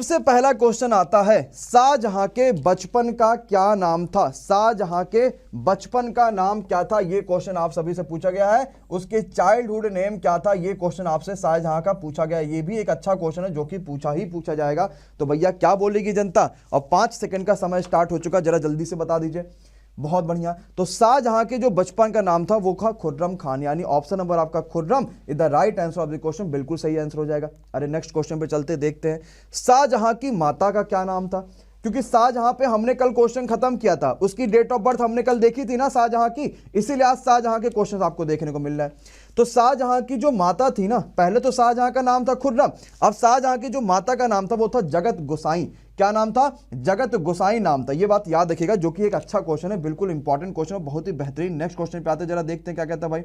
सबसे पहला क्वेश्चन आता है, शाहजहां के बचपन का क्या नाम था? शाहजहां के बचपन का नाम क्या था? ये क्वेश्चन आप सभी से पूछा गया है। उसके चाइल्डहुड नेम क्या था? ये क्वेश्चन आपसे शाहजहां का पूछा गया है। ये भी एक अच्छा क्वेश्चन है जो कि पूछा जाएगा। तो भैया क्या बोलेगी जनता? और 5 सेकंड का समय स्टार्ट हो चुका, जरा जल्दी से बता दीजिए। बहुत बढ़िया। तो शाहजहां के जो बचपन का नाम था वो था खुर्रम खान, यानी ऑप्शन नंबर आपका Khurram is the right answer of the question, बिल्कुल सही आंसर हो जाएगा। अरे नेक्स्ट क्वेश्चन पे चलते देखते हैं, शाहजहां की माता का क्या नाम था? क्योंकि शाहजहां पे हमने कल क्वेश्चन खत्म किया था, उसकी डेट ऑफ बर्थ हमने कल देखी थी ना शाहजहां की, इसीलिए आज शाहजहां के क्वेश्चन आपको देखने को मिल रहा है। तो शाहजहां की जो माता थी ना, पहले तो शाहजहां का नाम था खुर्रम, अब शाहजहां की जो माता का नाम था वो था जगत गोसाई। क्या नाम था? जगत गोसाई नाम था। ये बात याद रखिएगा, जो कि एक अच्छा क्वेश्चन है, बिल्कुल इंपॉर्टेंट क्वेश्चन है, बहुत ही बेहतरीन। नेक्स्ट क्वेश्चन पे आते हैं, जरा देखते हैं क्या कहता है भाई।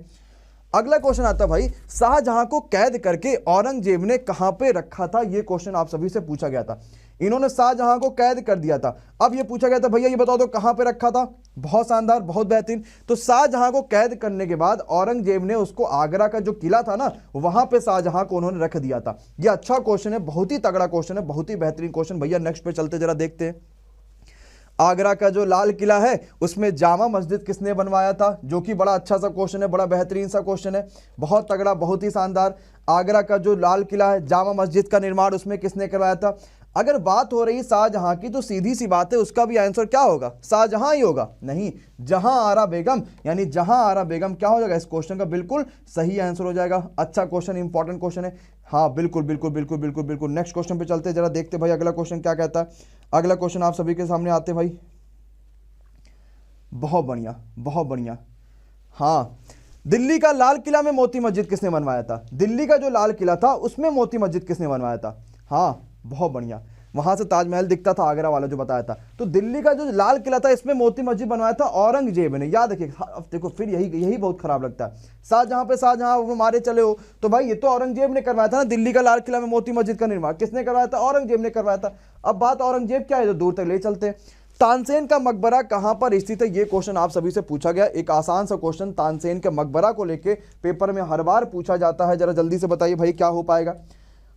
अगला क्वेश्चन आता है भाई, शाहजहां को कैद करके औरंगजेब ने कहां पे रखा था? ये क्वेश्चन आप सभी से पूछा गया था। इन्होंने शाहजहां को कैद कर दिया था, अब ये पूछा गया था भैया ये बताओ तो कहां पे रखा था? बहुत शानदार, बहुत बेहतरीन। तो शाहजहां को कैद करने के बाद औरंगजेब ने उसको आगरा का जो किला था ना, वहां पे शाहजहां को उन्होंने रख दिया था। ये अच्छा क्वेश्चन है, बहुत ही तगड़ा क्वेश्चन है, बहुत ही बेहतरीन क्वेश्चन। भैया नेक्स्ट पे चलते जरा देखते हैं। आगरा का जो लाल किला है उसमें जामा मस्जिद किसने बनवाया था? जो कि बड़ा अच्छा सा क्वेश्चन है, बड़ा बेहतरीन सा क्वेश्चन है, बहुत तगड़ा, बहुत ही शानदार। आगरा का जो लाल किला है, जामा मस्जिद का निर्माण उसमें किसने करवाया था? अगर बात हो रही शाहजहां की तो सीधी सी बात है, उसका भी आंसर क्या होगा? शाहजहां ही होगा। नहीं, जहां आरा बेगम, यानी जहां आरा बेगम क्या हो जाएगा इस क्वेश्चन का? बिल्कुल सही आंसर हो जाएगा। अच्छा क्वेश्चन, इंपॉर्टेंट क्वेश्चन है। हाँ बिल्कुल बिल्कुल बिल्कुल बिल्कुल बिल्कुल। नेक्स्ट क्वेश्चन पे चलते जरा देखते भाई अगला क्वेश्चन क्या कहता है। अगला क्वेश्चन आप सभी के सामने आते भाई। बहुत बढ़िया, बहुत बढ़िया। हाँ, दिल्ली का लाल किला में मोती मस्जिद किसने बनवाया था? दिल्ली का जो लाल किला था उसमें मोती मस्जिद किसने बनवाया था? हाँ बहुत बढ़िया, वहां से ताजमहल दिखता था, आगरा वाला जो बताया था। तो दिल्ली का जो लाल किला था इसमें मोती मस्जिद बनवाया था औरंगजेब ने, याद रखिए। अब देखो फिर यही बहुत खराब लगता है, शाहजहां पे शाहजहां मारे चले हो, तो भाई ये तो औरंगजेब ने करवाया था ना, दिल्ली का लाल किला में मोती मस्जिद का निर्माण किसने करवाया था? औरंगजेब ने करवाया था। अब बात औरंगजेब क्या है, तो दूर तक ले चलते हैं। तानसेन का मकबरा कहां पर स्थित है? ये क्वेश्चन आप सभी से पूछा गया, एक आसान सा क्वेश्चन तानसेन के मकबरा को लेके पेपर में हर बार पूछा जाता है। जरा जल्दी से बताइए भाई क्या हो पाएगा।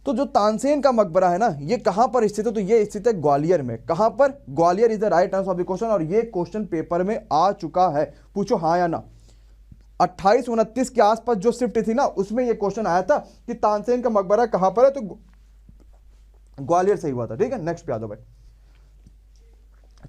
तो जो तानसेन का मकबरा है ना, ये कहां पर स्थित है? तो ये स्थित है ग्वालियर में। कहां पर? Gwalior is the right answer of the question. और ये क्वेश्चन पेपर में आ चुका है, पूछो हाँ या ना। 28-29 के आसपास जो शिफ्ट थी ना, उसमें ये क्वेश्चन आया था कि तानसेन का मकबरा कहां पर है, तो ग्वालियर से ही हुआ था। ठीक है, नेक्स्ट पे आ जाओ भाई।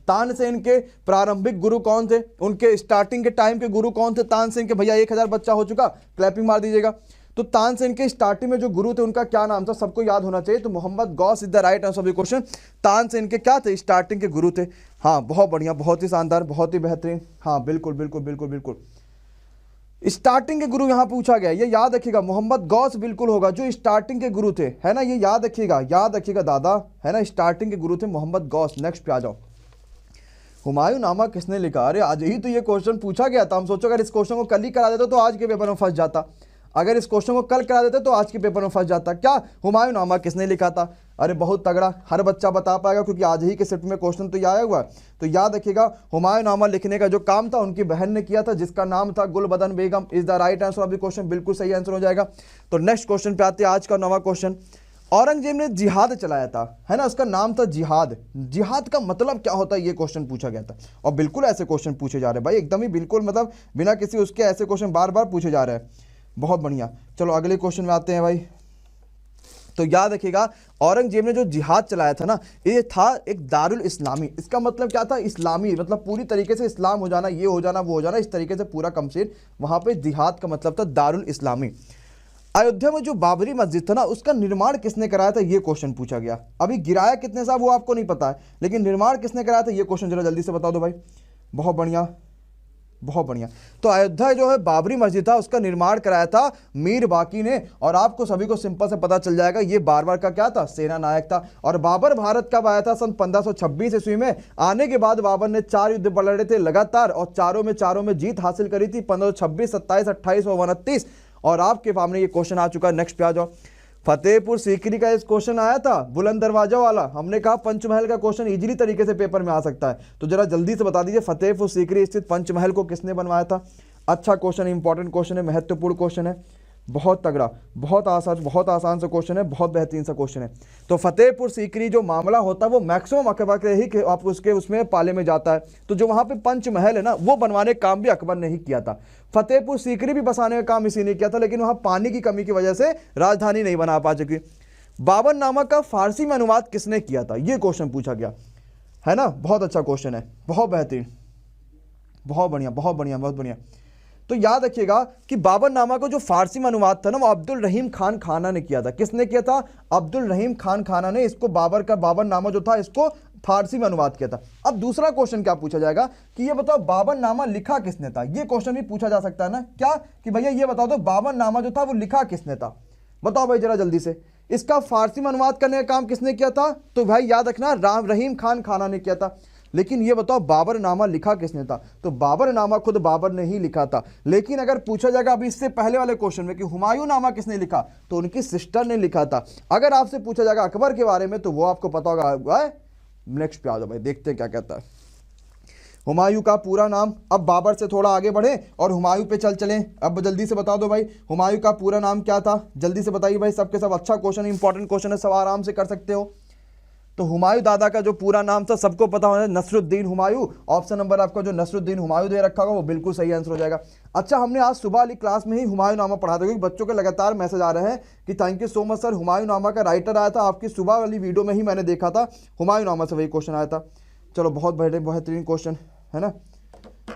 तानसेन के प्रारंभिक गुरु कौन थे? उनके स्टार्टिंग के टाइम के गुरु कौन थे तानसेन के? भैया 1000 बच्चा हो चुका, क्लैपिंग मार दीजिएगा। तो तानसेन के स्टार्टिंग में जो गुरु थे उनका क्या नाम था? सबको याद होना चाहिए। तो Mohammad Ghaus is the right answer of the question. Tansen के क्या थे? स्टार्टिंग के गुरु थे। हाँ बहुत बढ़िया, बहुत ही शानदार, बहुत ही बेहतरीन। हाँ बिल्कुल बिल्कुल बिल्कुल बिल्कुल, स्टार्टिंग के गुरु यहां पूछा गया, ये याद रखिएगा। मोहम्मद गौस बिल्कुल होगा, जो स्टार्टिंग के गुरु थे, है ना, ये याद रखिएगा, याद रखिएगा दादा, है ना, स्टार्टिंग के गुरु थे मोहम्मद गौस। नेक्स्ट पे आ जाओ। हुमायूं नामा किसने लिखा? अरे आज ही तो ये क्वेश्चन पूछा गया था, हम सोचो अगर इस क्वेश्चन को कल ही करा देते तो आज के पेपर में फंस जाता। अगर इस क्वेश्चन को कल करा देते तो आज के पेपर में फंस जाता। क्या हुमायूं नामा किसने लिखा था? अरे बहुत तगड़ा, हर बच्चा बता पाएगा क्योंकि आज ही के शिफ्ट में क्वेश्चन तो आया हुआ है। तो याद रखिएगा, हुमायूं नामा लिखने का जो काम था उनकी बहन ने किया था, जिसका नाम था Gulbadan Begum is the right answer of the question, बिल्कुल सही आंसर हो जाएगा। तो नेक्स्ट क्वेश्चन पे आते हैं, आज का नवा क्वेश्चन। औरंगजेब ने जिहाद चलाया था, है ना, उसका नाम था जिहाद। जिहाद का मतलब क्या होता है, ये क्वेश्चन पूछा गया था। और बिल्कुल ऐसे क्वेश्चन पूछे जा रहे हैं भाई, एकदम ही बिल्कुल, मतलब बिना किसी उसके ऐसे क्वेश्चन बार बार पूछे जा रहे हैं। बहुत बढ़िया, चलो अगले क्वेश्चन में आते हैं भाई। तो याद रखिएगा, औरंगजेब ने जो जिहाद चलाया था ना, ये था एक दारुल इस्लामी। इसका मतलब क्या था? इस्लामी, मतलब पूरी तरीके से इस्लाम हो जाना, ये हो जाना, वो हो जाना, इस तरीके से पूरा कमसेन। वहां पे जिहाद का मतलब था दारुल इस्लामी। अयोध्या में जो बाबरी मस्जिद था ना, उसका निर्माण किसने कराया था? ये क्वेश्चन पूछा गया। अभी गिराया कितने साहब वो आपको नहीं पता है, लेकिन निर्माण किसने कराया था, ये क्वेश्चन जरा जल्दी से बता दो भाई। बहुत बढ़िया, बहुत बढ़िया। तो अयोध्या जो है बाबरी मस्जिद था, उसका निर्माण कराया था मीर बाकी ने। और आपको सभी को सिंपल से पता चल जाएगा, ये बाबर का क्या था? सेना नायक था। और बाबर भारत कब आया था? सन 1526 ईस्वी में। आने के बाद बाबर ने 4 युद्ध लड़े थे लगातार, और चारों में जीत हासिल करी थी। 1526, 27, 28 और 29। और आपके सामने ये क्वेश्चन आ चुका है। नेक्स्ट पे आ जाओ। फतेहपुर सीकरी का इस क्वेश्चन आया था, बुलंद दरवाजा वाला। हमने कहा पंचमहल का क्वेश्चन इजीली तरीके से पेपर में आ सकता है, तो जरा जल्दी से बता दीजिए, फतेहपुर सीकरी स्थित पंचमहल को किसने बनवाया था? अच्छा क्वेश्चन, इंपॉर्टेंट क्वेश्चन है, महत्वपूर्ण क्वेश्चन है। बहुत तगड़ा, बहुत आसान सा क्वेश्चन है, बहुत बेहतरीन सा क्वेश्चन है। तो फतेहपुर सीकरी जो मामला होता है वो मैक्सिमम अकबर के ही आप उसके उसमें पाले में जाता है। तो जो वहां पे पंचमहल है ना, वो बनवाने का काम भी अकबर ने ही किया था। फतेहपुर सीकरी भी बसाने का काम इसी ने किया था, लेकिन वहां पानी की कमी की वजह से राजधानी नहीं बना पा सकी। बाबरनामा का फारसी में अनुवाद किसने किया था, ये क्वेश्चन पूछा गया है ना। बहुत अच्छा क्वेश्चन है, बहुत बेहतरीन, बहुत बढ़िया, बहुत बढ़िया, बहुत बढ़िया। तो याद रखिएगा कि बाबरनामा को जो फारसी में अनुवाद था ना, वो अब्दुल रहीम खान खाना ने किया था। किसने किया था? अब्दुल रहीम खान खाना ने इसको बाबरनामा जो था इसको फारसी में अनुवाद किया था। अब दूसरा क्वेश्चन क्या पूछा जाएगा कि ये बताओ बाबरनामा लिखा किसने था। ये क्वेश्चन भी पूछा जा सकता है ना, क्या कि भैया ये बताओ तो बाबरनामा जो था वो लिखा किसने था, बताओ भाई जरा जल्दी से। इसका फारसी में अनुवाद करने का काम किसने किया था? तो भाई याद रखना, रहीम खान खाना ने किया था। लेकिन ये बताओ बाबरनामा लिखा किसने था? तो बाबरनामा खुद बाबर ने ही लिखा था। लेकिन अगर पूछा जाएगा अभी इससे पहले वाले क्वेश्चन में कि हुमायूं नामा किसने लिखा, तो उनकी सिस्टर ने लिखा था। अगर आपसे पूछा जाएगा अकबर के बारे में तो वो आपको पता होगा। नेक्स्ट पे आ जाओ भाई, देखते हैं क्या कहता है। हुमायूं का पूरा नाम, अब बाबर से थोड़ा आगे बढ़े और हुमायूं पे चलें। अब जल्दी से बता दो भाई, हुमायूं का पूरा नाम क्या था, जल्दी से बताइए भाई सबके सब। अच्छा क्वेश्चन, इंपॉर्टेंट क्वेश्चन है, सब आराम से कर सकते हो। तो हुमायूं दादा का जो पूरा नाम था सबको पता होना, नसरुद्दीन हुमायूं। ऑप्शन नंबर आपका जो नसरुद्दीन हुमायूं दे रखा होगा वो बिल्कुल सही आंसर हो जाएगा। अच्छा, हमने आज सुबह वाली क्लास में ही हुमायूं नामा पढ़ा था, क्योंकि बच्चों के लगातार मैसेज आ रहे हैं कि thank you so much sir, Humayun नामा का राइटर आया था आपकी सुबह वाली वीडियो में ही मैंने देखा था, हुमायूं नामा से वही क्वेश्चन आया था। चलो बहुत बेहतरीन क्वेश्चन है ना।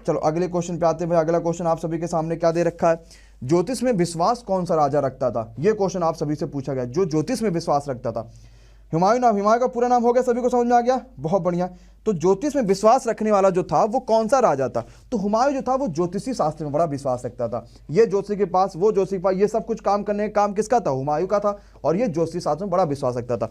चलो अगले क्वेश्चन पे आते हैं भाई। अगला क्वेश्चन आप सभी के सामने क्या दे रखा है, ज्योतिष में विश्वास कौन सा राजा रखता था। ये क्वेश्चन आप सभी से पूछा गया, जो ज्योतिष में विश्वास रखता था। हुमायूं का पूरा नाम हो गया, सभी को समझ में आ गया, बहुत बढ़िया। तो ज्योतिष में विश्वास रखने वाला जो था वो कौन सा राजा था? तो हुमायूं जो था वो ज्योतिषी शास्त्र में बड़ा विश्वास रखता था। ये ज्योतिषी के पास, वो ज्योतिषी के पास, ये सब कुछ काम करने का काम किसका था? हुमायूं का था। और ये ज्योतिषी शास्त्र में बड़ा विश्वास रखता था।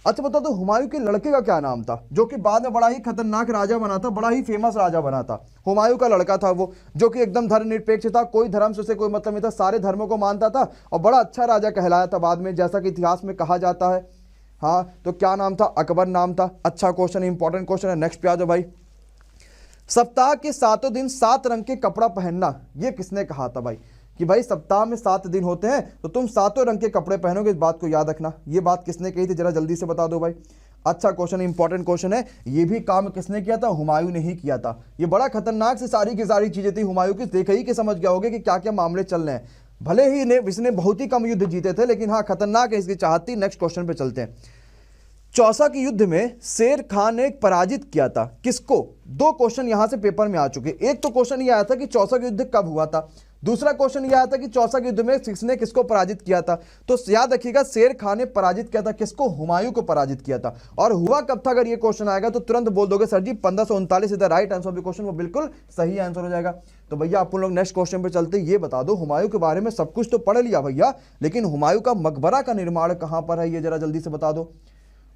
अच्छा बताओ तो हुमायूं के लड़के का क्या नाम था, जो कि बाद में बड़ा ही खतरनाक राजा बना था, बड़ा ही फेमस राजा बना था। हुमायूं का लड़का था वो, जो कि एकदम धर्मनिरपेक्ष था, कोई धर्म से उसे कोई मतलब नहीं था, सारे धर्मों को मानता था और बड़ा अच्छा राजा कहलाया था बाद में, जैसा कि इतिहास में कहा जाता है। हाँ, तो क्या नाम था? अकबर नाम था। अच्छा क्वेश्चन, इंपॉर्टेंट क्वेश्चन है। नेक्स्ट पे आ जाओ भाई। सप्ताह के 7 दिन 7 रंग के कपड़ा पहनना, ये किसने कहा था भाई? कि भाई सप्ताह में 7 दिन होते हैं तो तुम 7 रंग के कपड़े पहनोगे, इस बात को याद रखना। ये बात किसने कही थी, जरा जल्दी से बता दो भाई। अच्छा क्वेश्चन, इंपॉर्टेंट क्वेश्चन है। ये भी काम किसने किया था? हुमायूं ने ही किया था। ये बड़ा खतरनाक से सारी की सारी चीजें थी हुमायूं की, देख ही के समझ गया होगे कि क्या क्या मामले चल रहे हैं। भले ही इसने बहुत ही कम युद्ध जीते थे, लेकिन हाँ खतरनाक है इसकी चाहत थी। नेक्स्ट क्वेश्चन पे चलते हैं। चौसा के युद्ध में शेर खान ने पराजित किया था किसको? 2 क्वेश्चन यहां से पेपर में आ चुके। एक तो क्वेश्चन ये आया था कि चौसा का युद्ध कब हुआ था, दूसरा क्वेश्चन ये आया था कि चौसा के युद्ध में किसने किसको पराजित किया था। तो याद रखिएगा, शेर खान ने पराजित किया था किसको? हुमायूं को पराजित किया था। और हुआ कब था? अगर ये क्वेश्चन आएगा तो तुरंत बोल दोगे sir ji 1539 is the right answer of the question, वो बिल्कुल सही आंसर हो जाएगा। तो भैया आप लोग नेक्स्ट क्वेश्चन पे चलते, ये बता दो, हुमायूं के बारे में सब कुछ तो पढ़ लिया भैया, लेकिन हुमायूं का मकबरा का निर्माण कहां पर है, ये जरा जल्दी से बता दो।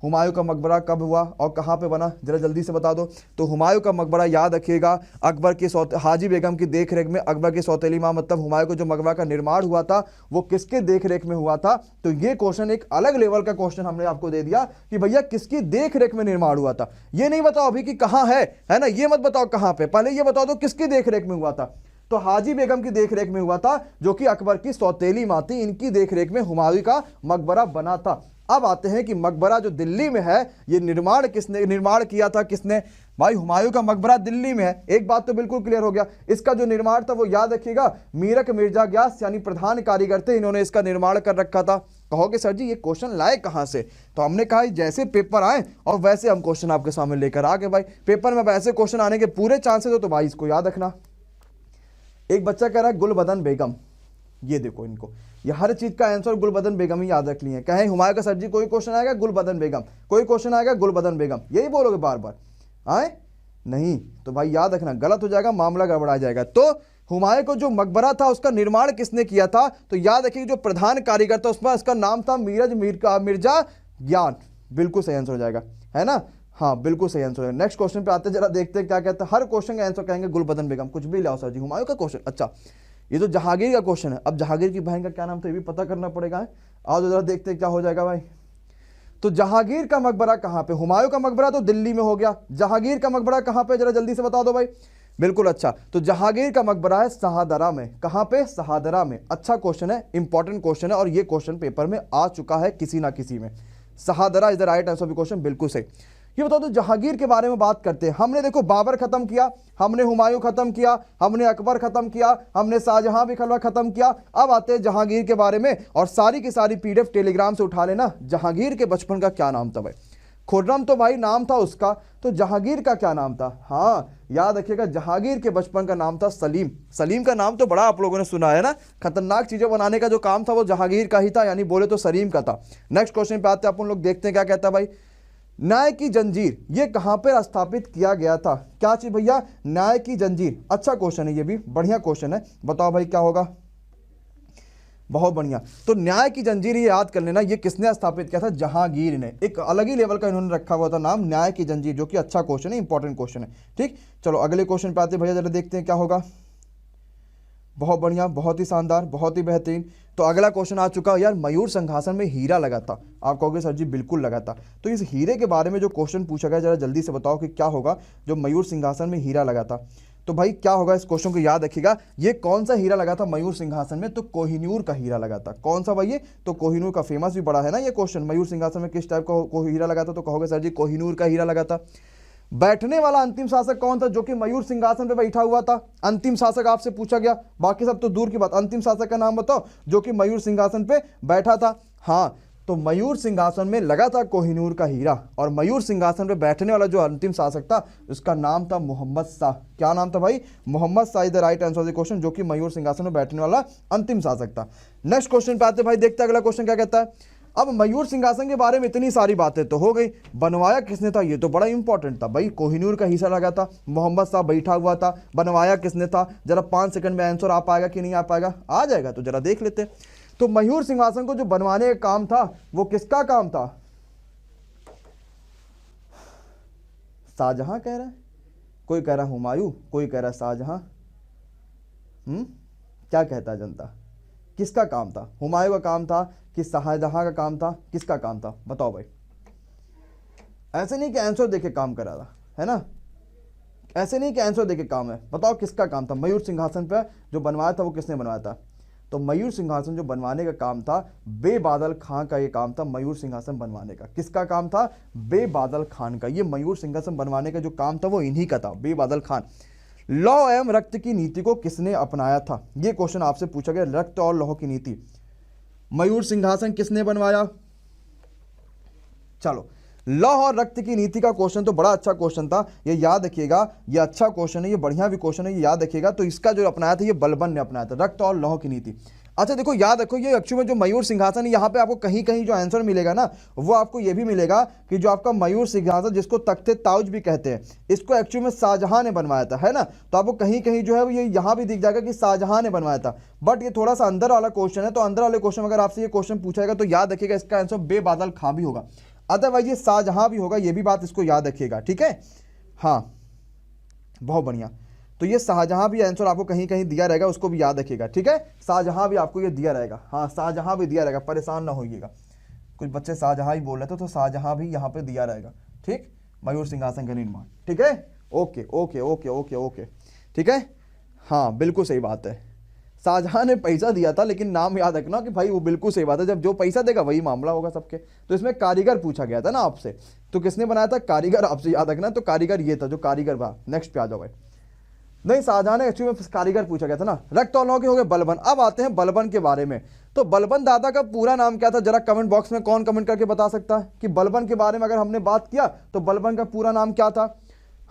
हुमायूं का मकबरा कब हुआ और कहाँ पे बना, जरा जल्दी से बता दो। तो हुमायूं का मकबरा याद रखिएगा, अकबर की हाजी बेगम की देखरेख में, अकबर की सौतेली माँ मतलब हुमायूं को जो मकबरा का निर्माण हुआ था वो किसके देखरेख में हुआ था। तो ये क्वेश्चन एक अलग लेवल का क्वेश्चन हमने आपको दे दिया कि भैया किसकी देखरेख में निर्माण हुआ था। ये नहीं बताओ अभी कि कहाँ है ना, ये मत बताओ कहाँ पे, पहले ये बताओ तो किसकी देखरेख में हुआ था। तो हाजी बेगम की देखरेख में हुआ था, जो कि अकबर की सौतेली माँ थी, इनकी देखरेख में हुमायूं का मकबरा बना था। अब आते हैं कि मकबरा जो दिल्ली में है, ये निर्माण किया था किसने? भाई हुमायूं का मकबरा दिल्ली में है, एक बात तो बिल्कुल क्लियर हो गया। इसका जो निर्माण था वो याद रखिएगा, मीरक मिर्जा ग्यास यानी प्रधान कारीगर थे, इन्होंने इसका निर्माण कर रखा था। कहोगे सर जी ये क्वेश्चन लाए कहां से? तो हमने कहा जैसे पेपर आए और वैसे हम क्वेश्चन आपके सामने लेकर आ गए भाई। पेपर में वैसे क्वेश्चन आने के पूरे चांसेस हो, तो भाई इसको याद रखना। एक बच्चा कह रहा है गुलबदन बेगम, ये देखो इनको, ये हर चीज का आंसर गुलबदन बेगम ही याद रख लिए। कहें हुमायूं का सर जी कोई क्वेश्चन आएगा गुलबदन बेगम, कोई क्वेश्चन आएगा गुलबदन बेगम, यही बोलोगे बार बार, आए नहीं तो भाई याद रखना गलत हो जाएगा, मामला गड़बड़ा जाएगा। तो हुमायूं को जो मकबरा था उसका निर्माण किसने किया था? तो याद रखिए जो प्रधान कारीगर था उसमें उसका नाम था मिर्जा ज्ञान, बिल्कुल सही आंसर हो जाएगा, है ना। हाँ बिल्कुल सही आंसर है। नेक्स्ट क्वेश्चन पे आते हैं, जरा देखते हैं क्या कहते हैं। हर क्वेश्चन का आंसर कहेंगे गुलबदन बेगम, कुछ भी लाओ सर जी। हुमायूं का क्वेश्चन, अच्छा ये तो जहांगीर का क्वेश्चन है। अब जहांगीर की बहन का क्या नाम था ये भी पता करना पड़ेगा। आज जरा देखते हैं क्या हो जाएगा भाई। तो जहांगीर का मकबरा कहाँ पे? हुमायूं का मकबरा तो दिल्ली में हो गया, जहांगीर का मकबरा कहाँ पे, जरा जल्दी से बता दो भाई। बिल्कुल अच्छा। तो जहांगीर का मकबरा है शाहदरा में। कहां पे? शाहदरा में। अच्छा क्वेश्चन है, इंपॉर्टेंट क्वेश्चन है, और ये क्वेश्चन पेपर में आ चुका है किसी ना किसी में। Shahdara is the right answer of the question, बिल्कुल सही। ये बताओ तो जहांगीर के बारे में बात करते हैं। हमने देखो बाबर खत्म किया, हमने हुमायूं खत्म किया, हमने अकबर खत्म किया, हमने शाहजहां भी खत्म किया। अब आते हैं जहांगीर के बारे में, और सारी की सारी पीडीएफ टेलीग्राम से उठा लेना। जहांगीर के बचपन का क्या नाम था भाई? खुर्रम तो भाई नाम था उसका, तो जहांगीर का क्या नाम था? हाँ याद रखिएगा, जहांगीर के बचपन का नाम था सलीम। सलीम का नाम तो बड़ा आप लोगों ने सुना है ना। खतरनाक चीजें बनाने का जो काम था वो जहांगीर का ही था, यानी बोले तो सलीम का था। नेक्स्ट क्वेश्चन पे आते हैं अपन लोग, देखते हैं क्या कहता है भाई। न्याय की जंजीर ये कहां पर स्थापित किया गया था? क्या चीज भैया? न्याय की जंजीर। अच्छा क्वेश्चन है, ये भी बढ़िया क्वेश्चन है। बताओ भाई क्या होगा? बहुत बढ़िया। तो न्याय की जंजीर ये याद कर लेना, ये किसने स्थापित किया था? जहांगीर ने। एक अलग ही लेवल का इन्होंने रखा हुआ था नाम, न्याय की जंजीर, जो कि अच्छा क्वेश्चन है, इंपॉर्टेंट क्वेश्चन है। ठीक, चलो अगले क्वेश्चन पे आते हैं भैया, जरा देखते हैं क्या होगा। बहुत बढ़िया, बहुत ही शानदार, बहुत ही बेहतरीन। तो अगला क्वेश्चन आ चुका है यार, मयूर सिंहासन में हीरा लगा था। आप कहोगे सर जी बिल्कुल लगा था। तो इस हीरे के बारे में जो क्वेश्चन पूछा गया, जरा जल्दी से बताओ कि क्या होगा जो मयूर सिंहासन में हीरा लगा था। तो भाई क्या होगा, इस क्वेश्चन को याद रखिएगा। ये कौन सा हीरा लगा था मयूर सिंहासन में? तो कोहिनूर का हीरा लगा था। कौन सा भाई? ये तो कोहिनूर का, फेमस भी बड़ा है ना ये क्वेश्चन। मयूर सिंहासन में किस टाइप का हीरा लगा था? तो कहोगे सर जी कोहिनूर का हीरा लगा था। बैठने वाला अंतिम शासक कौन था जो कि मयूर सिंहासन पे बैठा हुआ था? अंतिम शासक आपसे पूछा गया, बाकी सब तो दूर की बात। अंतिम शासक का नाम बताओ जो कि मयूर सिंहासन पे बैठा था। हाँ, तो मयूर सिंहासन में लगा था कोहिनूर का हीरा, और मयूर सिंहासन पे बैठने वाला जो अंतिम शासक था उसका नाम था मोहम्मद शाह। क्या नाम था भाई? Mohammad Shah is the right answer of the question, जो कि मयूर सिंहासन में बैठने वाला अंतिम शासक था। नेक्स्ट क्वेश्चन पे आते भाई, देखते हैं अगला क्वेश्चन क्या कहता है। अब मयूर सिंहासन के बारे में इतनी सारी बातें तो हो गई, बनवाया किसने था? ये तो बड़ा इंपॉर्टेंट था भाई। कोहिनूर का हिस्सा लगा था, मोहम्मद शाह बैठा हुआ था, बनवाया किसने था? जरा 5 सेकंड में आंसर आ पाएगा कि नहीं आ पाएगा? आ जाएगा, तो जरा देख लेते हैं। तो मयूर सिंहासन को जो बनवाने का काम था वो किसका काम था? शाहजहां कह रहा है, कोई कह रहा हुमायूं, कोई कह रहा शाहजहां। क्या कहता है जनता, किसका काम था? हुमायूं का काम था कि शाहजहां का काम था? किसका काम था बताओ भाई? ऐसे नहीं कि आंसर देके काम करा था, है ना? ऐसे नहीं कि आंसर देके काम है। बताओ किसका काम था? मयूर सिंहासन पे जो बनवाया था वो किसने बनवाया था? तो मयूर सिंहासन जो बनवाने का काम था, बेबादल खां का ये काम था। मयूर सिंहासन बनवाने का किसका काम था? बेबादल खान का। ये मयूर सिंहासन बनवाने का जो काम था वो इन्हीं का था, बेबादल खान। लौ एवं रक्त की नीति को किसने अपनाया था? ये क्वेश्चन आपसे पूछा गया, रक्त और लौह की नीति। मयूर सिंहासन किसने बनवाया? चलो, लौह और रक्त की नीति का क्वेश्चन तो बड़ा अच्छा क्वेश्चन था, ये याद रखिएगा। ये अच्छा क्वेश्चन है, ये बढ़िया भी क्वेश्चन है, ये याद रखिएगा। तो इसका जो अपनाया था ये बलबन ने अपनाया था, रक्त और लौह की नीति। अच्छा देखो, याद रखो, ये एक्चुअली में जो मयूर सिंहासन है, यहाँ पे आपको कहीं कहीं जो आंसर मिलेगा ना, वो आपको ये भी मिलेगा कि जो आपका मयूर सिंहासन, जिसको तख्ते ताउज भी कहते हैं, इसको एक्चुअली में शाहजहां ने बनवाया था, है ना? तो आपको कहीं कहीं जो है ये यहाँ भी दिख जाएगा कि शाहजहां ने बनवाया था। बट ये थोड़ा सा अंदर वाला क्वेश्चन है, तो अंदर वाले क्वेश्चन अगर आपसे ये क्वेश्चन पूछाएगा तो याद रखिएगा इसका आंसर बेबादल खां भी होगा, अदरवाइज ये शाहजहां भी होगा। ये भी बात इसको याद रखिएगा, ठीक है? हाँ, बहुत बढ़िया। तो ये शाहजहां भी आंसर आपको कहीं कहीं दिया रहेगा, उसको भी याद रखिएगा, ठीक है? शाहजहां भी आपको ये दिया रहेगा। हाँ, शाहजहां भी दिया रहेगा, परेशान ना होइएगा। कुछ बच्चे शाहजहां ही बोल रहे थे, तो शाहजहां भी यहाँ पे दिया रहेगा, ठीक? मयूर सिंहासन का निर्माण, ठीक है? Okay okay okay okay okay, ठीक है? हाँ, बिल्कुल सही बात है। शाहजहां ने पैसा दिया था, लेकिन नाम याद रखना कि भाई वो बिल्कुल सही बात है, जब जो पैसा देगा वही मामला होगा सबके। तो इसमें कारीगर पूछा गया था ना आपसे, तो किसने बनाया था? कारीगर, आपसे याद रखना। तो कारीगर ये था जो कारीगर था। नेक्स्ट पे आ जाओ भाई। नहीं, शाहजहां ने एक्चुअली में कारीगर पूछा गया था ना। रक्त और लौह के हो गए बलबन। अब आते हैं बलबन के बारे में। तो बलबन दादा का पूरा नाम क्या था? जरा कमेंट बॉक्स में कौन कमेंट करके बता सकता है कि बलबन के बारे में अगर हमने बात किया तो बलबन का पूरा नाम क्या था?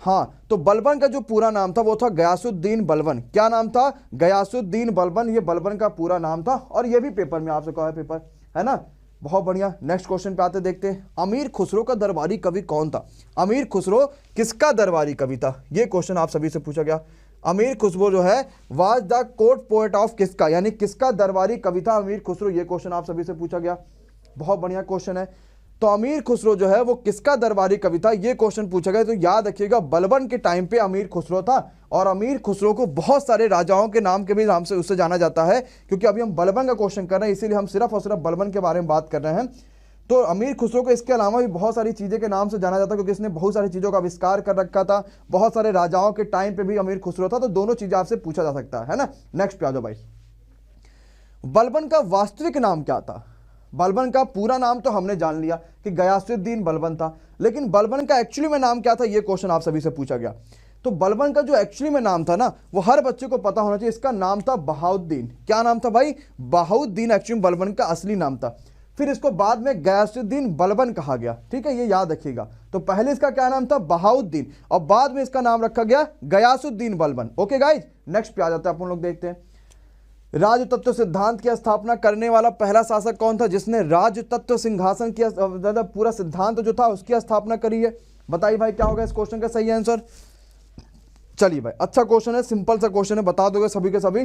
हाँ, तो बलबन का जो पूरा नाम था वो था गयासुद्दीन बलबन। क्या नाम था? गयासुद्दीन बलबन, ये बलबन का पूरा नाम था। और ये भी पेपर में आपसे कहा है, पेपर है ना? बहुत बढ़िया। नेक्स्ट क्वेश्चन पे आते, देखते हैं अमीर खुसरो का दरबारी कवि कौन था? अमीर खुसरो किसका दरबारी कवि था? ये क्वेश्चन आप सभी से पूछा गया। अमीर खुसरो जो है was the court poet of किसका, यानी किसका दरबारी कवि था अमीर खुसरो? ये क्वेश्चन आप सभी से पूछा गया। बहुत बढ़िया क्वेश्चन है। तो अमीर खुसरो जो है वो किसका दरबारी कवि था? ये क्वेश्चन पूछा गया। तो याद रखिएगा, बलबन के टाइम पे अमीर खुसरो था। और अमीर खुसरो को बहुत सारे राजाओं के नाम के भी नाम से उससे जाना जाता है, क्योंकि अभी हम बलबन का क्वेश्चन कर रहे हैं, इसीलिए हम सिर्फ और सिर्फ बलबन के बारे में बात कर रहे हैं। तो अमीर खुसरो को इसके अलावा भी बहुत सारी चीज़ें के नाम से जाना जाता है, क्योंकि इसने बहुत सारी चीज़ों का आविष्कार कर रखा था। बहुत सारे राजाओं के टाइम पे भी अमीर खुसरो था, तो दोनों चीज़ें आपसे पूछा जा सकता है ना। नेक्स्ट पे आ जाओ भाई। बलबन का वास्तविक नाम क्या था? बलबन का पूरा नाम तो हमने जान लिया कि गयासुद्दीन बलबन था, लेकिन बलबन का एक्चुअली में नाम क्या था, ये क्वेश्चन आप सभी से पूछा गया। तो बलबन का जो एक्चुअली में नाम था ना, वो हर बच्चे को पता होना चाहिए। इसका नाम था बहाउद्दीन। क्या नाम था भाई? बहाउद्दीन एक्चुअली बलबन का असली नाम था। फिर इसको बाद में गयासुद्दीन बलबन कहा गया, ठीक है, ये याद रखिएगा। तो पहले इसका क्या नाम था? बहाउद्दीन, और बाद में इसका नाम रखा गया Ghiyasuddin Balban. Okay guys, next पे आ जाते हैं अपन लोग, देखते हैं राजतत्व सिद्धांत की स्थापना करने वाला पहला शासक कौन था जिसने राजतत्व सिंहासन की पूरा सिद्धांत जो था उसकी स्थापना करी है? बताइए भाई क्या होगा इस क्वेश्चन का सही आंसर। चलिए भाई, अच्छा क्वेश्चन है, सिंपल सा क्वेश्चन है, बता दोगे सभी के सभी।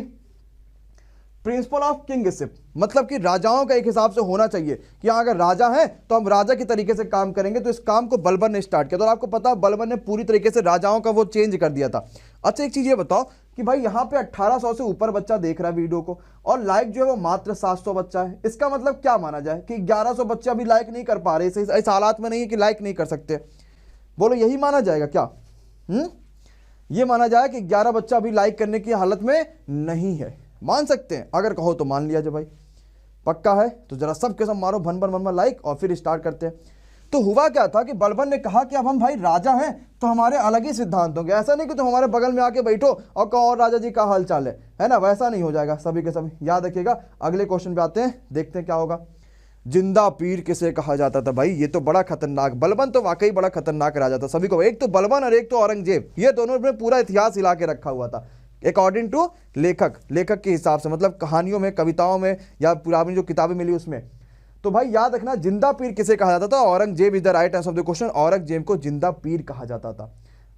प्रिंसिपल ऑफ किंगशिप, मतलब कि राजाओं का एक हिसाब से होना चाहिए कि अगर राजा है तो हम राजा के तरीके से काम करेंगे। तो इस काम को बलबन ने स्टार्ट किया, तो आपको पता है बलबन ने पूरी तरीके से राजाओं का वो चेंज कर दिया था। अच्छा एक चीज ये बताओ कि भाई यहाँ पे 1800 से ऊपर बच्चा देख रहा है वीडियो को, और लाइक जो है वो मात्र 700 बच्चा है। इसका मतलब क्या माना जाए कि 1100 बच्चे अभी लाइक नहीं कर पा रहे, इस हालात में नहीं है कि लाइक नहीं कर सकते। बोलो यही माना जाएगा क्या? ये माना जाए कि 11 बच्चा अभी लाइक करने की हालत में नहीं है? मान सकते हैं, अगर कहो तो मान लिया जाए भाई। पक्का है? तो जरा सबके सब मारो भन भन भन लाइक और फिर स्टार्ट करते हैं। तो हुआ क्या था कि बलबन ने कहा कि अब हम भाई राजा हैं तो हमारे अलग ही सिद्धांत होंगे। ऐसा नहीं कि तुम हमारे बगल में आके बैठो और कहो और राजा जी का हाल चाल है ना, वैसा नहीं हो जाएगा। सभी के सभी याद रखिएगा। अगले क्वेश्चन पे आते हैं, देखते हैं क्या होगा। जिंदा पीर किसे कहा जाता था? भाई ये तो बड़ा खतरनाक, बलबन तो वाकई बड़ा खतरनाक राजा था सभी को। एक तो बलबन और एक तो औरंगजेब, ये दोनों ने पूरा इतिहास हिला के रखा हुआ था अकॉर्डिंग टू लेखक के हिसाब से, मतलब कहानियों में, कविताओं में, या पुरानी जो किताबें मिली उसमें। तो भाई याद रखना, जिंदा पीर किसे कहा जाता था? Aurangzeb is the right answer of the question. Aurangzeb को जिंदा पीर कहा जाता था।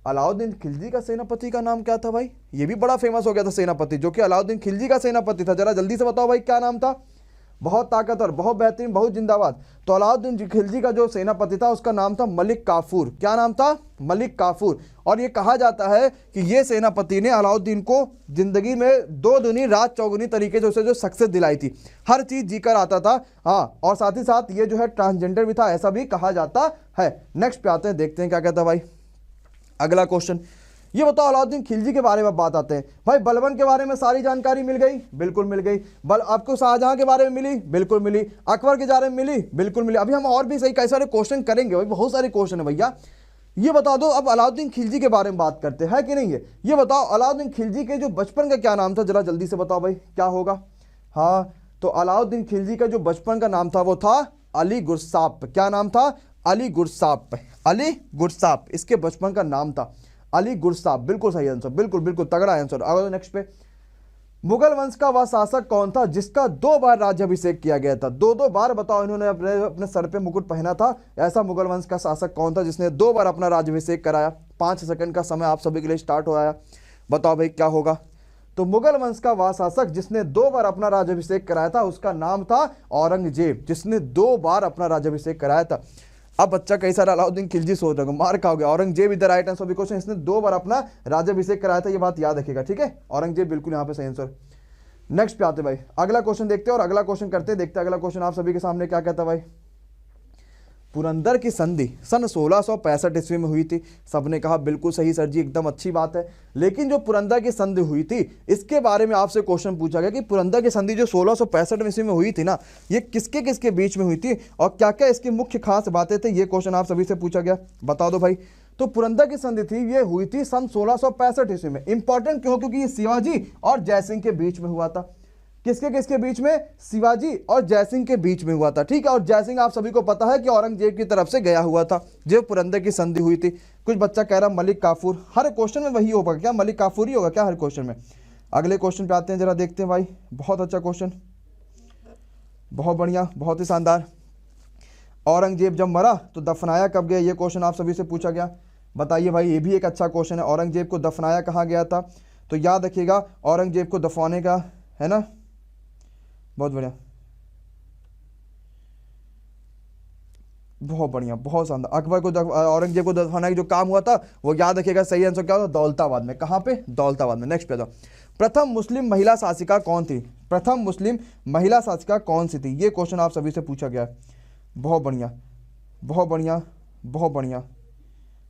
अलाउद्दीन खिलजी का सेनापति का नाम क्या था भाई? ये भी बड़ा फेमस हो गया था सेनापति, जो कि अलाउद्दीन खिलजी का सेनापति था। जरा जल्दी से बताओ भाई क्या नाम था? बहुत ताकतवर, बहुत बेहतरीन, बहुत जिंदाबाद। तो अलाउद्दीन खिलजी का जो सेनापति था उसका नाम था मलिक काफूर। क्या नाम था? मलिक काफूर। और ये कहा जाता है कि ये सेनापति ने अलाउद्दीन को जिंदगी में 2 दुनी रात चौगुनी तरीके से उसे जो सक्सेस दिलाई थी, हर चीज जीकर आता था। हाँ, और साथ ही साथ ये जो है ट्रांसजेंडर भी था, ऐसा भी कहा जाता है। नेक्स्ट पे आते हैं, देखते हैं क्या कहता है भाई अगला क्वेश्चन। ये बताओ अलाउद्दीन खिलजी के बारे में बात आते हैं। भाई बलबन के बारे में सारी जानकारी मिल गई? बिल्कुल मिल गई। आपको शाहजहां के बारे में मिली? बिल्कुल मिली। अकबर के बारे में मिली? बिल्कुल मिली। अभी हम और भी सही कई सारे क्वेश्चन करेंगे भाई, बहुत सारे क्वेश्चन है भैया। ये बता दो, अब अलाउद्दीन खिलजी के बारे में बात करते हैं कि नहीं है। ये बताओ अलाउद्दीन खिलजी के जो बचपन का क्या नाम था? जरा जल्दी से बताओ भाई क्या होगा। हाँ, तो अलाउद्दीन खिलजी का जो बचपन का नाम था वो था अली गुरसाप। क्या नाम था? अली गुरसाप। अली गुरसाप इसके बचपन का नाम था, अली गुरसाप। बिल्कुल सही आंसर, बिल्कुल बिल्कुल तगड़ा आंसर। अगर नेक्स्ट पे, मुगल वंश का वह शासक कौन था जिसका 2 बार राज्याभिषेक किया गया था? 2 बार बताओ, इन्होंने अपने सर पे मुकुट पहना था। ऐसा मुगल वंश का शासक कौन था जिसने 2 बार अपना राज्याभिषेक कराया? 5 सेकंड का समय आप सभी के लिए स्टार्ट हो आया। बताओ भाई क्या होगा। तो मुगल वंश का वह शासक जिसने 2 बार अपना राज्याभिषेक कराया था उसका नाम था औरंगजेब, जिसने 2 बार अपना राज्याभिषेक कराया था। अब बच्चा कई सारा अलाउद्दीन खिलजी सोच रहा, मार खाओगे। Aurangzeb is the right answer of the question. इसने 2 बार अपना राज्याभिषेक कराया था, ये बात याद रखिएगा, ठीक है। औरंगजेब बिल्कुल यहाँ पे सही आंसर। नेक्स्ट पे आते भाई, अगला क्वेश्चन देखते हैं और अगला क्वेश्चन करते हैं, देखते हैं अगला क्वेश्चन आप सभी के सामने क्या कहता है भाई। पुरंदर की संधि सन 1665 ईस्वी में हुई थी। सबने कहा बिल्कुल सही सर जी, एकदम अच्छी बात है। लेकिन जो पुरंदर की संधि हुई थी इसके बारे में आपसे क्वेश्चन पूछा गया कि पुरंदर की संधि जो 1665 ईस्वी में हुई थी ना, ये किसके किसके बीच में हुई थी और क्या क्या इसकी मुख्य खास बातें थे, ये क्वेश्चन आप सभी से पूछा गया। बता दो भाई। तो पुरंदर की संधि थी, ये हुई थी सन 1665 ईस्वी में। इंपॉर्टेंट क्यों? क्योंकि ये शिवाजी और जयसिंह के बीच में हुआ था। किसके किसके बीच में? शिवाजी और जयसिंह के बीच में हुआ था, ठीक है। और जयसिंह आप सभी को पता है कि औरंगजेब की तरफ से गया हुआ था जो पुरंदर की संधि हुई थी। कुछ बच्चा कह रहा मलिक काफूर, हर क्वेश्चन में वही होगा क्या? मलिक काफूर ही होगा क्या हर क्वेश्चन में? अगले क्वेश्चन पे आते हैं, जरा देखते हैं भाई। बहुत अच्छा क्वेश्चन, बहुत बढ़िया, बहुत ही शानदार। औरंगजेब जब मरा तो दफनाया कब गया? ये क्वेश्चन आप सभी से पूछा गया। बताइए भाई, ये भी एक अच्छा क्वेश्चन है। औरंगजेब को दफनाया कहाँ गया था? तो याद रखिएगा, औरंगजेब को दफनाने का है ना, बहुत बढ़िया, बहुत बढ़िया, बहुत शानदार। अकबर को औरंगजेब को दफनाने का जो काम हुआ था वो याद रखिएगा, सही आंसर क्या होता? दौलताबाद में। कहाँ पे? दौलताबाद में। नेक्स्ट पे जाओ। प्रथम मुस्लिम महिला शासिका कौन थी? प्रथम मुस्लिम महिला शासिका कौन सी थी? ये क्वेश्चन आप सभी से पूछा गया। बहुत बढ़िया, बहुत बढ़िया, बहुत बढ़िया,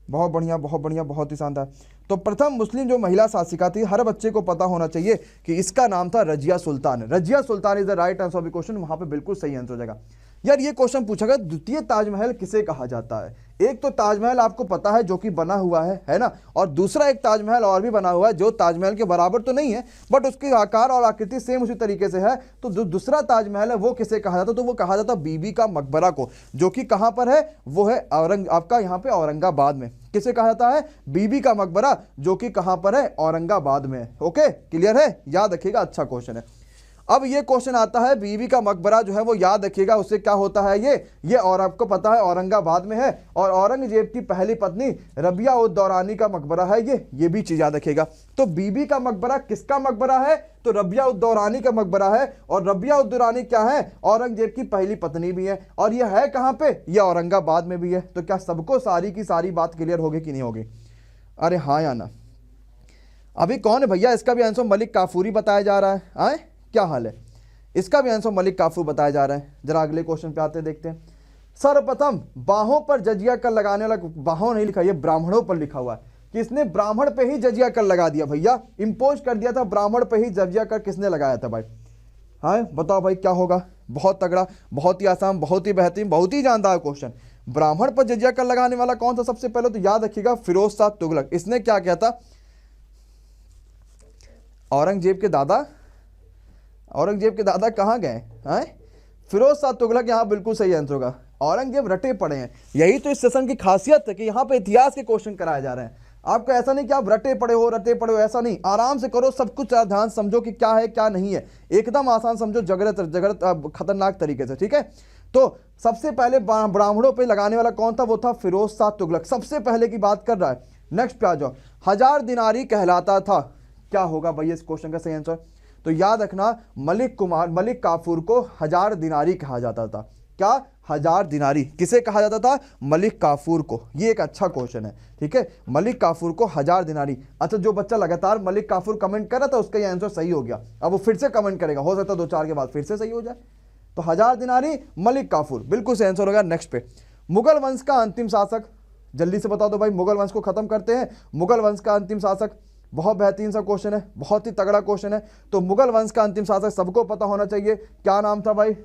बहुत बढ़िया, बहुत बढ़िया, बहुत ही शानदार। तो प्रथम मुस्लिम जो महिला शासिका थी, हर बच्चे को पता होना चाहिए कि इसका नाम था Razia Sultan. Razia Sultan is the right answer of the question, वहां पे बिल्कुल सही आंसर हो जाएगा। यार ये क्वेश्चन पूछा गया द्वितीय ताजमहल किसे कहा जाता है। एक तो ताजमहल आपको पता है जो कि बना हुआ है ना, और दूसरा एक ताजमहल और भी बना हुआ है जो ताजमहल के बराबर तो नहीं है बट उसके आकार और आकृति सेम उसी तरीके से है। तो जो दूसरा ताजमहल है वो किसे कहा जाता है, तो वो कहा जाता है बीबी का मकबरा को, जो कि कहां पर है, वो है आपका यहाँ पे औरंगाबाद में। किसे कहा जाता है, बीबी का मकबरा, जो कि कहां पर है, औरंगाबाद में है। ओके क्लियर है, याद रखिएगा, अच्छा क्वेश्चन है। अब ये क्वेश्चन आता है बीबी का मकबरा जो है वो याद रखिएगा उससे क्या होता है, ये और आपको पता है औरंगाबाद में है, और औरंगजेब की पहली पत्नी रबिया उद दौरानी का मकबरा है ये भी चीज याद रखिएगा। तो बीबी का मकबरा किसका मकबरा है, तो रबिया उद दौरानी का मकबरा है, और रबिया उद दौरानी क्या है, औरंगजेब की पहली पत्नी भी है, और ये है कहां पे, ये औरंगाबाद में भी है। तो क्या सबको सारी की सारी बात क्लियर होगी कि नहीं होगी, अरे हाँ या ना। अभी कौन है भैया, इसका भी आंसर मलिक काफूरी बताया जा रहा है, आए क्या हाल है, इसका भी आंसर मलिक काफूर बताया जा रहा है। जरा अगले क्वेश्चन पे आते देखते हैं। सर्वप्रथम बाहों पर जजिया कर लगाने वाला, बाहों नहीं लिखा, ये ब्राह्मणों पर लिखा हुआ है, किसने ब्राह्मण पे ही जजिया कर लगा दिया भैया, इंपोज कर दिया था, ब्राह्मण पे ही जजिया कर किसने लगाया था भाई, हाँ बताओ भाई क्या होगा। बहुत तगड़ा, बहुत ही आसान, बहुत ही बेहतरीन, बहुत ही जानदार क्वेश्चन। ब्राह्मण पर जजिया कर लगाने वाला कौन था, सबसे पहले तो याद रखिएगा फिरोज शाह तुगलक। इसने क्या किया था, औरंगजेब के दादा कहाँ गए हैं, फिरोज शाह तुगलक, यहाँ बिल्कुल सही आंसर होगा। औरंगजेब रटे पड़े हैं, यही तो इस सेशन की खासियत है कि यहाँ पे इतिहास के क्वेश्चन कराए जा रहे हैं। आपको ऐसा नहीं कि आप रटे पड़े हो, ऐसा नहीं, आराम से करो, सब कुछ ध्यान समझो कि क्या है क्या नहीं है, एकदम आसान समझो, जगरत खतरनाक तरीके से, ठीक है। तो सबसे पहले ब्राह्मणों पे लगाने वाला कौन था, वो था फिरोज शाह तुगलक, सबसे पहले की बात कर रहा है। नेक्स्ट पे आ जाओ, 1000 दिनारी कहलाता था, क्या होगा भैया इस क्वेश्चन का सही आंसर, तो याद रखना मलिक काफूर को 1000 दिनारी कहा जाता था। क्या 1000 दिनारी किसे कहा जाता था, मलिक काफूर को, ये एक अच्छा क्वेश्चन है, ठीक है, मलिक काफूर को 1000 दिनारी। अच्छा जो बच्चा लगातार मलिक काफूर कमेंट कर रहा था उसका ये आंसर सही हो गया, अब वो फिर से कमेंट करेगा, हो सकता है 2-4 के बाद फिर से सही हो जाए। तो 1000 दिनारी मलिक काफूर बिल्कुल सही आंसर होगा। नेक्स्ट पे, मुगल वंश का अंतिम शासक, जल्दी से बता दो भाई, मुगल वंश को खत्म करते हैं, मुगल वंश का अंतिम शासक, बहुत बेहतरीन सा क्वेश्चन है, बहुत ही तगड़ा क्वेश्चन है। तो मुगल वंश का अंतिम शासक सबको पता होना चाहिए, क्या नाम था भाई,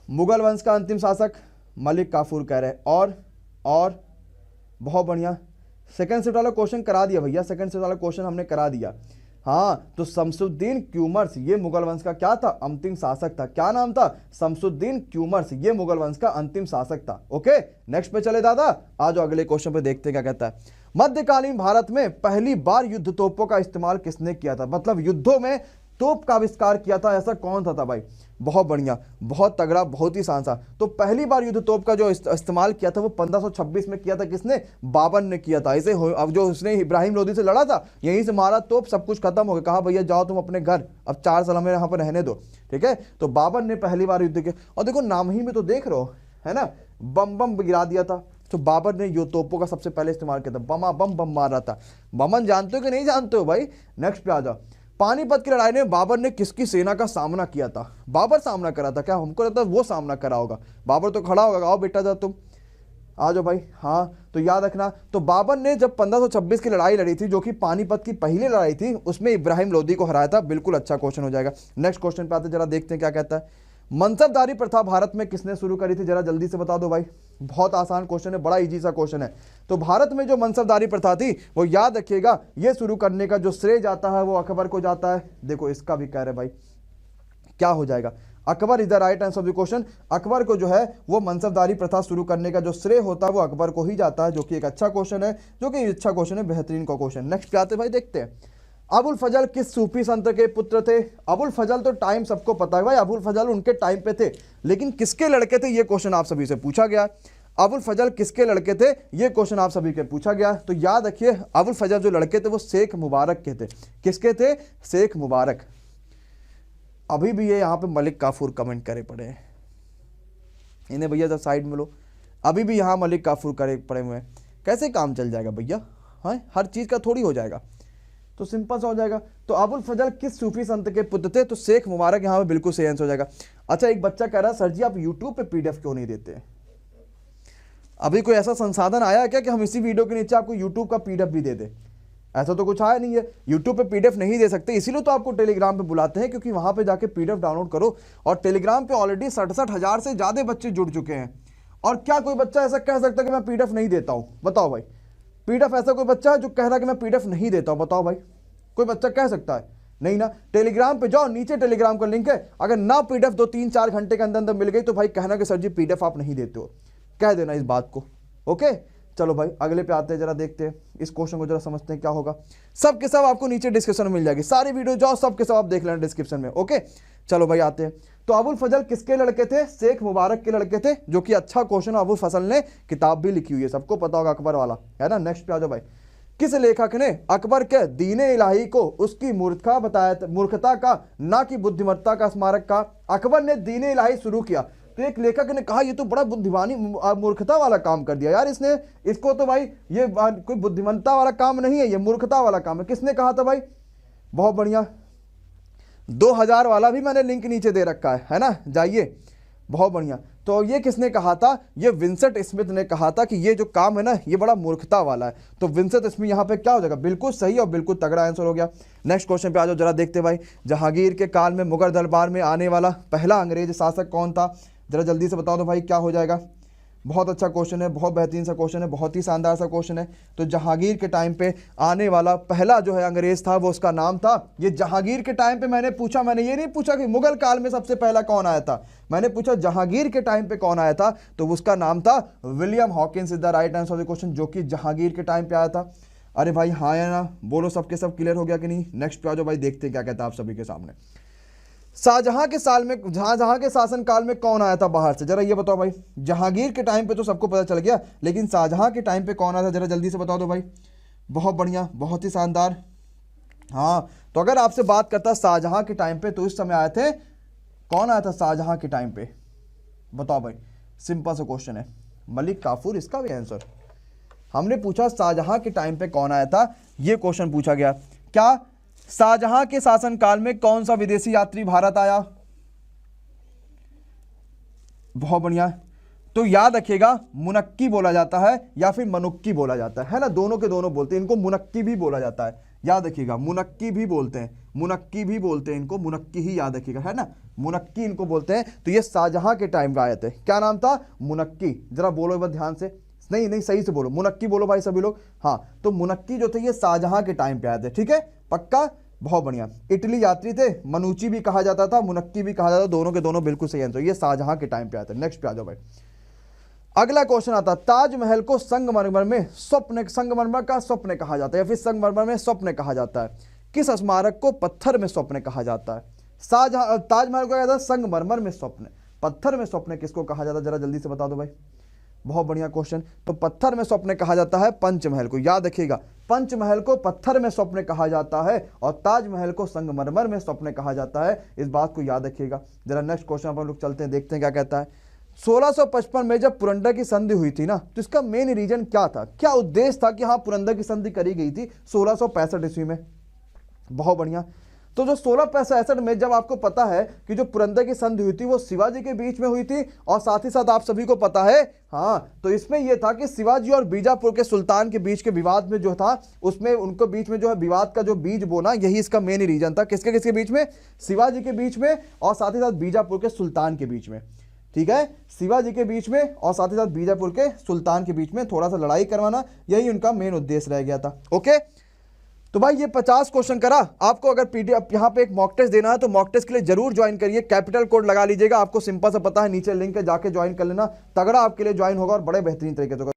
मुगल वंश का अंतिम शासक मलिक काफूर कह रहे हैं। और बहुत बढ़िया, सेकंड शिफ्ट वाला क्वेश्चन करा दिया भैया, सेकंड शिफ्ट वाला क्वेश्चन हमने करा दिया। हाँ तो शमसुद्दीन क्यूमर्स, ये मुगल वंश का क्या था, अंतिम शासक था, क्या नाम था, शमसुद्दीन क्यूमर्स, ये मुगल वंश का अंतिम शासक था। ओके नेक्स्ट पे चले दादा, आ जाओ अगले क्वेश्चन पे देखते हैं क्या कहता है। मध्यकालीन भारत में पहली बार युद्ध तोपों का इस्तेमाल किसने किया था, मतलब युद्धों में तोप का आविष्कार किया था, ऐसा कौन था भाई, बहुत बढ़िया, बहुत तगड़ा, बहुत ही शानदार। तो पहली बार युद्ध तोप का जो इस्तेमाल किया था वो 1526 में किया था, किसने, बाबर ने किया था। ऐसे अब जो उसने इब्राहिम लोदी से लड़ा था, यहीं से मारा तोप, सब कुछ खत्म हो गया, कहा भैया जाओ तुम अपने घर, अब 4 साल हमें यहाँ पर रहने दो, ठीक है। तो बाबर ने पहली बार युद्ध किया, और देखो नाम ही में तो देख रहे हो है ना, बम गिरा दिया था। तो बाबर ने यो तोपों का सबसे पहले इस्तेमाल किया था, बम मार रहा था। बमन जानते हो कि नहीं जानते हो भाई, नेक्स्ट पे आ जाओ। पानीपत की लड़ाई में बाबर ने किसकी सेना का सामना किया था, बाबर सामना करा था क्या, हमको लगता है वो सामना करा होगा, बाबर तो खड़ा होगा, आओ बेटा जा तुम, आ जाओ भाई। हाँ तो याद रखना, तो बाबर ने जब 1526 की लड़ाई लड़ी थी, जो कि पानीपत की पहली लड़ाई थी, उसमें इब्राहिम लोदी को हराया था, बिल्कुल अच्छा क्वेश्चन हो जाएगा। नेक्स्ट क्वेश्चन पे आते जरा देखते हैं क्या कहता है। मनसबदारी प्रथा भारत में किसने शुरू करी थी, जरा जल्दी से बता दो भाई, बहुत आसान क्वेश्चन है, बड़ा इजी सा क्वेश्चन है। तो भारत में जो मनसबदारी प्रथा थी वो याद रखिएगा, ये शुरू करने का जो श्रेय जाता है वो अकबर को जाता है। देखो इसका भी कह रहे भाई, क्या हो जाएगा, Akbar is the right answer of the question. Akbar को जो है वो मनसबदारी प्रथा शुरू करने का जो श्रेय होता है वो अकबर को ही जाता है, जो कि एक अच्छा क्वेश्चन है, जो कि अच्छा क्वेश्चन है, बेहतरीन का क्वेश्चन। नेक्स्ट पे आते भाई देखते हैं, अबुल फजल किस सूफी संत के पुत्र थे। अबुल फजल तो टाइम सबको पता है भाई, अबुल फजल उनके टाइम पे थे, लेकिन किसके लड़के थे ये क्वेश्चन आप सभी से पूछा गया। अबुल फजल किसके लड़के थे, ये क्वेश्चन आप सभी के पूछा गया। तो याद रखिए अबुल फजल जो लड़के थे वो शेख मुबारक के थे, किसके थे, शेख मुबारक। अभी भी ये यहाँ पे मलिक काफूर कमेंट करे पड़े हैं, इन्हें भैया जब साइड में लो, अभी भी यहाँ मलिक काफूर करे पड़े हुए हैं, कैसे काम चल जाएगा भैया, हाँ हर चीज़ का थोड़ी हो जाएगा। तो सिंपल सा हो जाएगा। तो अबुल फजल किस सूफी संत के पुत्र थे? तो शेख मुबारक यहाँ पे बिल्कुल सही आंसर हो जाएगा। अच्छा, एक बच्चा कह रहा है सर जी आप यूट्यूब पे पीडीएफ क्यों नहीं देते? अभी कोई ऐसा संसाधन आया है क्या कि हम इसी वीडियो के नीचे आपको यूट्यूब का पीडीएफ भी दे दें? ऐसा तो कुछ आया नहीं है। यूट्यूब पे पीडीएफ नहीं दे सकते, इसीलिए तो आपको टेलीग्राम पे बुलाते हैं, क्योंकि वहां पे जाके पीडीएफ डाउनलोड करो। और टेलीग्राम पे ऑलरेडी 67,000 से ज्यादा बच्चे जुड़ चुके हैं। और क्या कोई बच्चा ऐसा कह सकता है कि मैं पीडीएफ नहीं देता हूं? बताओ भाई, पीडीएफ ऐसा कोई बच्चा है जो कह रहा है कि मैं पीडीएफ नहीं देता हूं? बताओ भाई, कोई बच्चा कह सकता है? नहीं ना। टेलीग्राम पे जाओ, नीचे टेलीग्राम का लिंक है, अगर ना पीडीएफ 2-3-4 घंटे के अंदर अंदर मिल गई तो भाई कहना कि सर जी पीडीएफ आप नहीं देते हो, कह देना इस बात को। ओके, चलो भाई अगले पे आते हैं, जरा देखते हैं इस क्वेश्चन को, जरा समझते हैं क्या होगा। सब के सब आपको नीचे डिस्क्रिप्शन में मिल जाएगी, सारी वीडियो जाओ सब के सब आप देख लेना डिस्क्रिप्शन में। ओके, चलो भाई आते हैं। तो अबुल फजल किसके लड़के थे? शेख मुबारक के लड़के थे, जो कि अच्छा क्वेश्चन है। अबुल फजल ने किताब भी लिखी हुई है, सबको पता होगा, अकबर वाला, है ना। नेक्स्ट पे आ जाओ भाई। किस लेखक ने अकबर के दीने इलाही को उसकी मूर्खता बताया, मूर्खता का ना कि बुद्धिमत्ता का स्मारक का? अकबर ने दीने इलाही शुरू किया तो एक लेखक ने कहा ये तो बड़ा बुद्धिमानी मूर्खता वाला काम कर दिया यार इसने, इसको तो भाई ये कोई बुद्धिमत्ता वाला काम नहीं है, ये मूर्खता वाला काम है। किसने कहा था भाई? बहुत बढ़िया, 2000 वाला भी मैंने लिंक नीचे दे रखा है ना, जाइए। बहुत बढ़िया। तो ये किसने कहा था? ये विंसेंट स्मिथ ने कहा था कि ये जो काम है ना ये बड़ा मूर्खता वाला है। तो विंसेंट स्मिथ यहाँ पे क्या हो जाएगा? बिल्कुल सही और बिल्कुल तगड़ा आंसर हो गया। नेक्स्ट क्वेश्चन पे आ जाओ, जरा देखते भाई। जहांगीर के काल में मुगल दरबार में आने वाला पहला अंग्रेज शासक कौन था? जरा जल्दी से बताओ तो भाई क्या हो जाएगा। बहुत अच्छा क्वेश्चन है, बहुत बेहतरीन सा क्वेश्चन है, बहुत ही शानदार सा क्वेश्चन है। तो जहांगीर के टाइम पे आने वाला पहला जो है अंग्रेज था वो उसका नाम था, ये जहांगीर के टाइम पे मैंने पूछा, मैंने ये नहीं पूछा कि मुगल काल में सबसे पहला कौन आया था, मैंने पूछा जहांगीर के टाइम पे कौन आया था, तो उसका नाम था William Hawkins is the right answer of the question, जो कि जहांगीर के टाइम पे आया था। अरे भाई हाँ या ना बोलो, सबके सब क्लियर हो गया कि नहीं? नेक्स्ट पे आ जाओ भाई, देखते हैं क्या कहता है आप सभी के सामने। शाहजहां के साल में, शाहजहां के शासन काल में कौन आया था बाहर से? जरा ये बताओ भाई। जहांगीर के टाइम पे तो सबको पता चल गया, लेकिन शाहजहां के टाइम पे कौन आया था? जरा जल्दी से बता दो भाई। बहुत बढ़िया, बहुत ही शानदार। हाँ, तो अगर आपसे बात करता शाहजहां के टाइम पे तो इस समय आए थे, कौन आया था शाहजहां के टाइम पे? बताओ भाई, सिंपल सा क्वेश्चन है, मलिक काफूर इसका भी आंसर। हमने पूछा शाहजहां के टाइम पे कौन आया था, ये क्वेश्चन पूछा गया। क्या शाहजहां के शासनकाल में कौन सा विदेशी यात्री भारत आया? बहुत बढ़िया। तो याद रखिएगा, मुनक्की बोला जाता है या फिर मनुक्की बोला जाता है ना, दोनों के दोनों बोलते हैं, इनको मुनक्की भी बोला जाता है। याद रखिएगा, मुनक्की भी बोलते हैं, मुनक्की भी बोलते हैं इनको, मुनक्की ही याद रखिएगा, है ना, मुनक्की इनको बोलते हैं। तो ये शाहजहां के टाइम पे आए थे। क्या नाम था? मुनक्की। जरा बोलो एक बार ध्यान से, नहीं सही से बोलो, मुनक्की बोलो भाई सभी लोग। हाँ, तो मुनक्की जो थे ये शाहजहां के टाइम पे आए थे। ठीक है, पक्का, बहुत बढ़िया। इटली यात्री थे, मनुची भी कहा जाता था, मुनक्की भी कहा जाता था, दोनों के दोनों बिल्कुल सही आंसर, ये शाहजहां के टाइम पे आए थे। नेक्स्ट पे आ जाओ भाई। अगला क्वेश्चन आता है, ताजमहल को संगमरमर में स्वप्न, संगमरमर का स्वप्न कहा जाता है या फिर संगमरमर में स्वप्न कहा जाता है? किस स्मारक को पत्थर में स्वप्न कहा जाता है? शाहजहां, ताजमहल को कहा जाता है संगमरमर में स्वप्न, पत्थर में स्वप्न किसको कहा जाता है? जरा जल्दी से बता दो भाई। बहुत बढ़िया क्वेश्चन। तो पत्थर में स्वप्न कहा जाता है पंचमहल को, याद रखिएगा, पंचमहल को पत्थर में स्वप्न कहा जाता है और ताजमहल को संगमरमर में स्वप्न कहा जाता है, इस बात को याद रखिएगा। जरा नेक्स्ट क्वेश्चन अपन लोग चलते हैं, देखते हैं क्या कहता है। 1655 में जब पुरंदर की संधि हुई थी ना, तो इसका मेन रीजन क्या था, क्या उद्देश्य था कि हाँ पुरंदर की संधि करी गई थी 1665 ईस्वी में? बहुत बढ़िया। तो जो 1665 में, जब आपको पता है कि जो पुरंदर की संधि हुई थी वो शिवाजी के बीच में हुई थी, और साथ ही साथ आप सभी को पता है, हाँ, तो इसमें यह था कि शिवाजी और बीजापुर के सुल्तान के बीच के विवाद में जो था, उसमें उनको बीच में जो है विवाद का जो बीज बोना, यही इसका मेन रीजन था। किसके किसके बीच में? शिवाजी के बीच में और साथ ही साथ बीजापुर के सुल्तान के बीच में। ठीक है, शिवाजी के बीच में और साथ ही साथ बीजापुर के सुल्तान के बीच में थोड़ा सा लड़ाई करवाना, यही उनका मेन उद्देश्य रह गया था। ओके, तो भाई ये 50 क्वेश्चन करा। आपको अगर पीडीएफ यहाँ पे एक मॉक टेस्ट देना है तो मॉक टेस्ट के लिए जरूर ज्वाइन करिए, कैपिटल कोड लगा लीजिएगा, आपको सिंपल सा पता है, नीचे लिंक है, जाके ज्वाइन कर लेना, तगड़ा आपके लिए ज्वाइन होगा और बड़े बेहतरीन तरीके से।